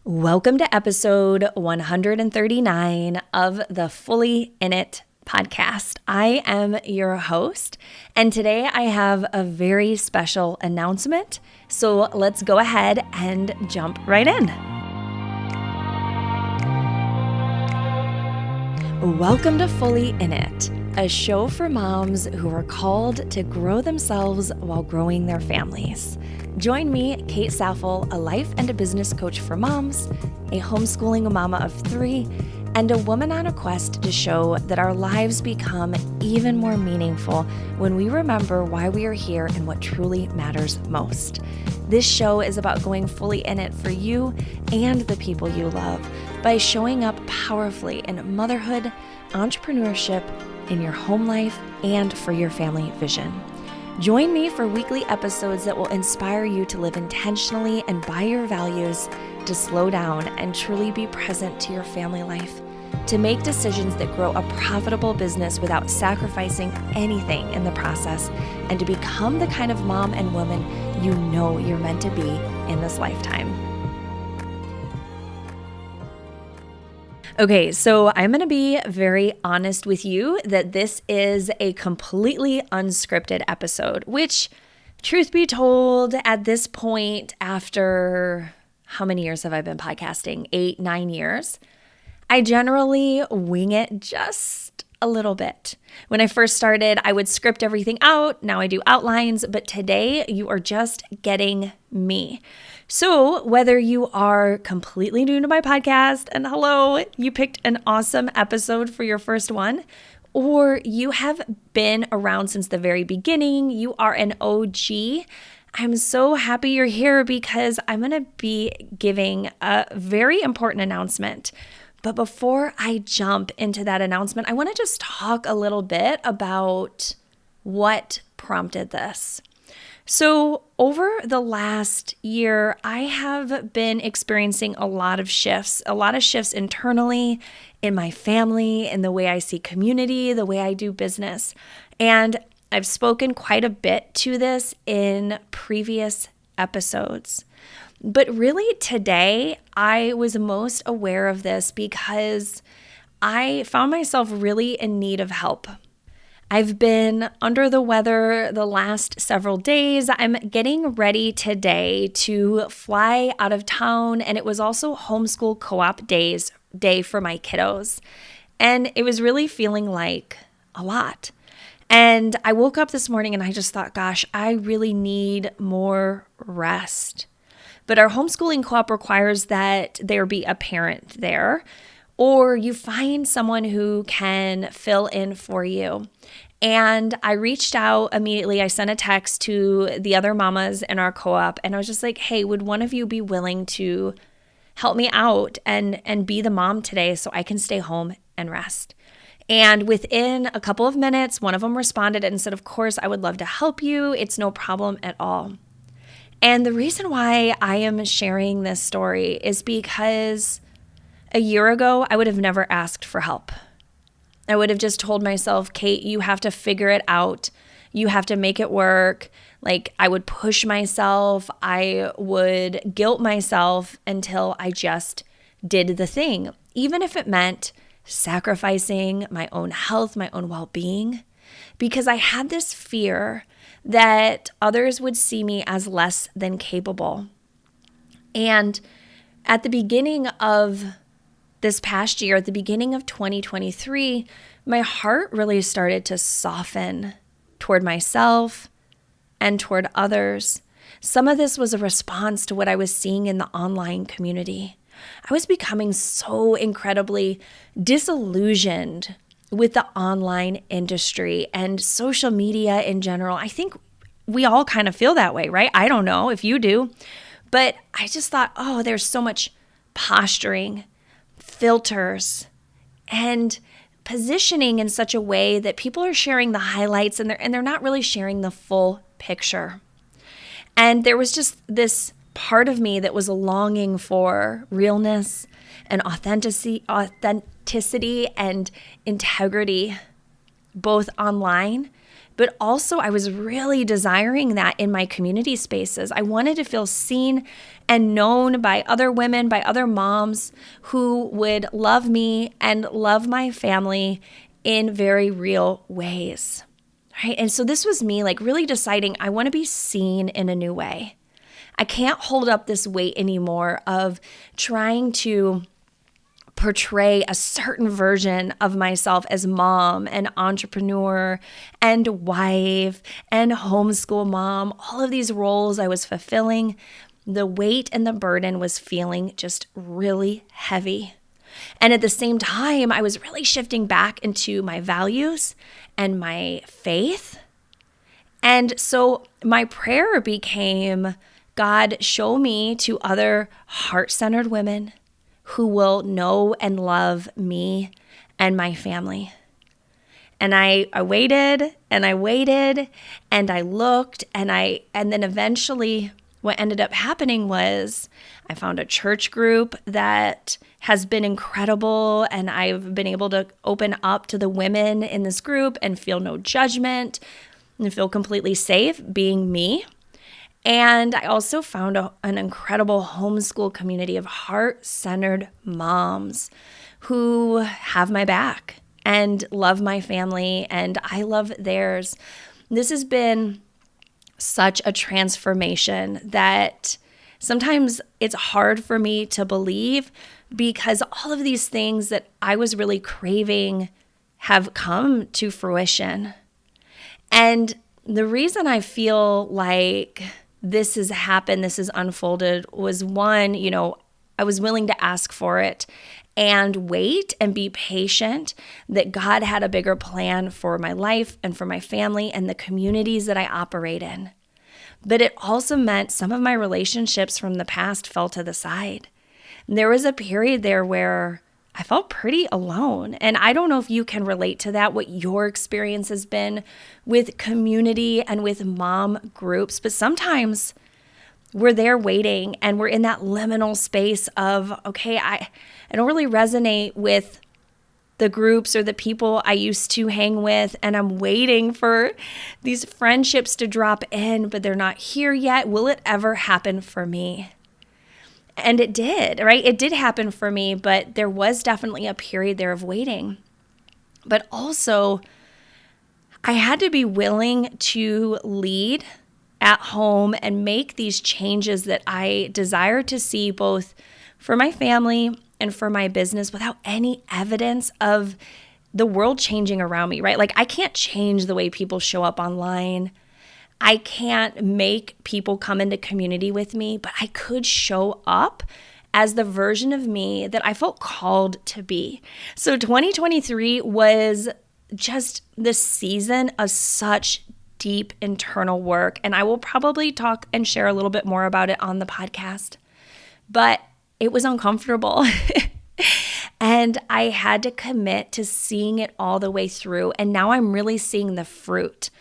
Welcome to episode 139 of the Fully In It podcast. I am your host, and today I have a very special announcement. So let's go ahead and jump right in. Welcome to Fully In It, a show for moms who are called to grow themselves while growing their families. Join me, Kate Saffel, a life and a business coach for moms, a homeschooling mama of 3, and a woman on a quest to show that our lives become even more meaningful when we remember why we are here and what truly matters most. This show is about going fully in it for you and the people you love by showing up powerfully in motherhood, entrepreneurship, in your home life, and for your family vision. Join me for weekly episodes that will inspire you to live intentionally and by your values, to slow down and truly be present to your family life, to make decisions that grow a profitable business without sacrificing anything in the process, and to become the kind of mom and woman you know you're meant to be in this lifetime. Okay, so I'm going to be very honest with you that this is a completely unscripted episode, which, truth be told, at this point, after how many years have I been podcasting? 8, 9 years. I generally wing it just a little bit. When I first started, I would script everything out. Now I do outlines, but today you are just getting me. So whether you are completely new to my podcast, and hello, you picked an awesome episode for your first one, or you have been around since the very beginning, you are an OG, I'm so happy you're here because I'm going to be giving a very important announcement. But before I jump into that announcement, I want to just talk a little bit about what prompted this. So over the last year, I have been experiencing a lot of shifts internally in my family, in the way I see community, the way I do business. And I've spoken quite a bit to this in previous episodes. But really today, I was most aware of this because I found myself really in need of help. I've been under the weather the last several days. I'm getting ready today to fly out of town, and it was also homeschool co-op day for my kiddos. And it was really feeling like a lot. And I woke up this morning and I just thought, gosh, I really need more rest. But our homeschooling co-op requires that there be a parent there, or you find someone who can fill in for you. And I reached out immediately. I sent a text to the other mamas in our co-op, and I was just like, hey, would one of you be willing to help me out and be the mom today so I can stay home and rest? And within a couple of minutes, one of them responded and said, of course, I would love to help you. It's no problem at all. And the reason why I am sharing this story is because a year ago, I would have never asked for help. I would have just told myself, Kate, you have to figure it out. You have to make it work. Like, I would push myself. I would guilt myself until I just did the thing, even if it meant sacrificing my own health, my own well-being, because I had this fear that others would see me as less than capable. And at the beginning of this past year, at the beginning of 2023, my heart really started to soften toward myself and toward others. Some of this was a response to what I was seeing in the online community. I was becoming so incredibly disillusioned with the online industry and social media in general. I think we all kind of feel that way, right? I don't know if you do, but I just thought, oh, there's so much posturing, filters, and positioning in such a way that people are sharing the highlights and they're not really sharing the full picture. And there was just this part of me that was longing for realness and authenticity and integrity, both online, but also I was really desiring that in my community spaces. I wanted to feel seen and known by other women, by other moms who would love me and love my family in very real ways. Right? And so this was me really deciding I want to be seen in a new way. I can't hold up this weight anymore of trying to portray a certain version of myself as mom and entrepreneur and wife and homeschool mom. All of these roles I was fulfilling, the weight and the burden was feeling just really heavy. And at the same time, I was really shifting back into my values and my faith. And so my prayer became, God, show me to other heart-centered women who will know and love me and my family. And I waited and I waited and I looked and then eventually what ended up happening was I found a church group that has been incredible, and I've been able to open up to the women in this group and feel no judgment and feel completely safe being me. And I also found an incredible homeschool community of heart-centered moms who have my back and love my family, and I love theirs. This has been such a transformation that sometimes it's hard for me to believe, because all of these things that I was really craving have come to fruition. And the reason I feel like this has happened, this has unfolded, was one, I was willing to ask for it and wait and be patient that God had a bigger plan for my life and for my family and the communities that I operate in. But it also meant some of my relationships from the past fell to the side. There was a period there where I felt pretty alone. And I don't know if you can relate to that, what your experience has been with community and with mom groups. But sometimes we're there waiting and we're in that liminal space of, okay, I don't really resonate with the groups or the people I used to hang with, and I'm waiting for these friendships to drop in, but they're not here yet. Will it ever happen for me? And it did, right? It did happen for me, but there was definitely a period there of waiting. But also, I had to be willing to lead at home and make these changes that I desire to see both for my family and for my business without any evidence of the world changing around me, right? I can't change the way people show up online. I can't make people come into community with me, but I could show up as the version of me that I felt called to be. So 2023 was just the season of such deep internal work, and I will probably talk and share a little bit more about it on the podcast, but it was uncomfortable. And I had to commit to seeing it all the way through. And now I'm really seeing the fruit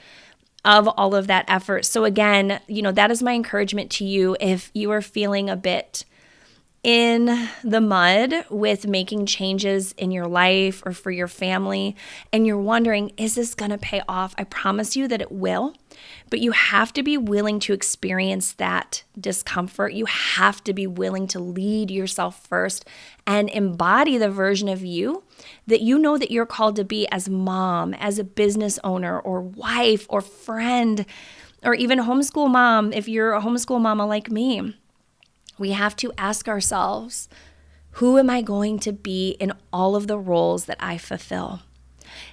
of all of that effort. So again, that is my encouragement to you if you are feeling a bit in the mud with making changes in your life or for your family, and you're wondering, is this going to pay off? I promise you that it will, but you have to be willing to experience that discomfort. You have to be willing to lead yourself first and embody the version of you that you know that you're called to be as mom, as a business owner or wife or friend, or even homeschool mom if you're a homeschool mama like me. We have to ask ourselves, who am I going to be in all of the roles that I fulfill?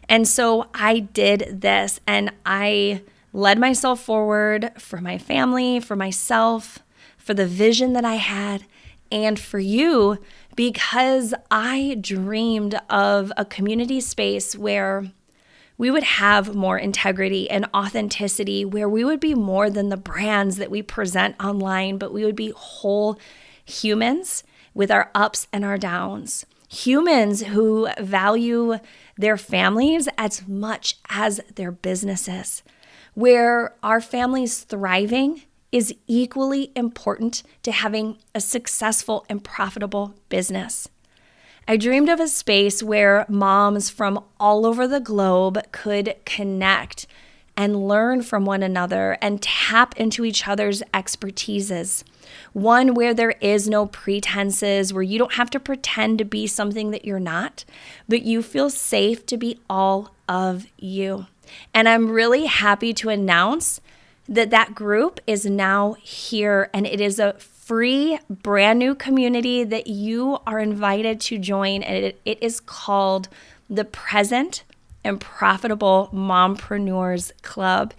And so I did this, and I led myself forward for my family, for myself, for the vision that I had, and for you, because I dreamed of a community space where we would have more integrity and authenticity, where we would be more than the brands that we present online, but we would be whole humans with our ups and our downs. Humans who value their families as much as their businesses, where our families thriving is equally important to having a successful and profitable business. I dreamed of a space where moms from all over the globe could connect and learn from one another and tap into each other's expertises. One where there is no pretenses, where you don't have to pretend to be something that you're not, but you feel safe to be all of you. And I'm really happy to announce that group is now here, and it is a free, brand new community that you are invited to join, and it is called the Present and Profitable Mompreneurs Club.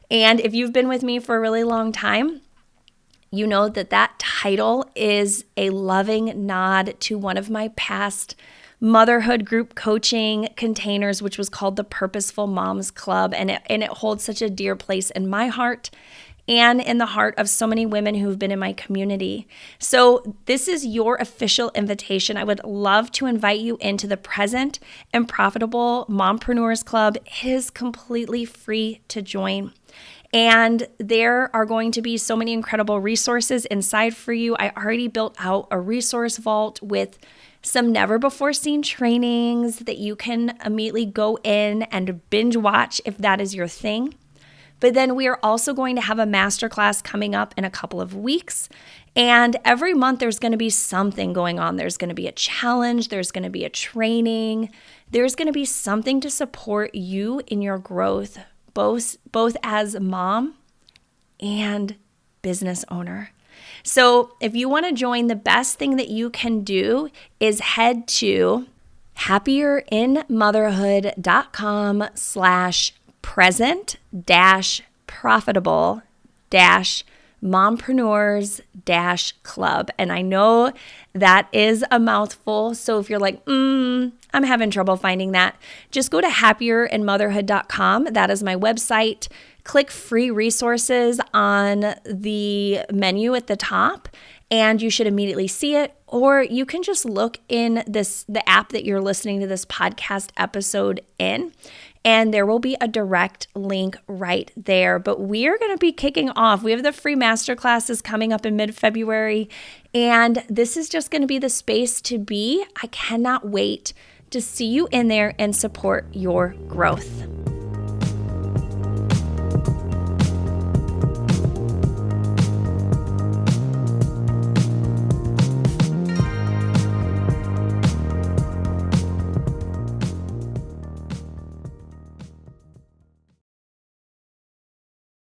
And if you've been with me for a really long time, you know that title is a loving nod to one of my past motherhood group coaching containers, which was called the Purposeful Moms Club. And it holds such a dear place in my heart and in the heart of so many women who've been in my community. So this is your official invitation. I would love to invite you into the Present and Profitable Mompreneurs Club. It is completely free to join. And there are going to be so many incredible resources inside for you. I already built out a resource vault with some never before seen trainings that you can immediately go in and binge watch if that is your thing. But then we are also going to have a masterclass coming up in a couple of weeks. And every month there's going to be something going on. There's going to be a challenge. There's going to be a training. There's going to be something to support you in your growth, both as a mom and business owner. So if you want to join, the best thing that you can do is head to happier-in-motherhood.com/present-profitable-mompreneurs-club. And I know that is a mouthful. So if you're like, I'm having trouble finding that, just go to happier-in-motherhood.com. That is my website. Click free resources on the menu at the top, and you should immediately see it. Or you can just look in the app that you're listening to this podcast episode in, and there will be a direct link right there. But we are going to be kicking off. We have the free masterclasses coming up in mid-February, and this is just going to be the space to be. I cannot wait to see you in there and support your growth.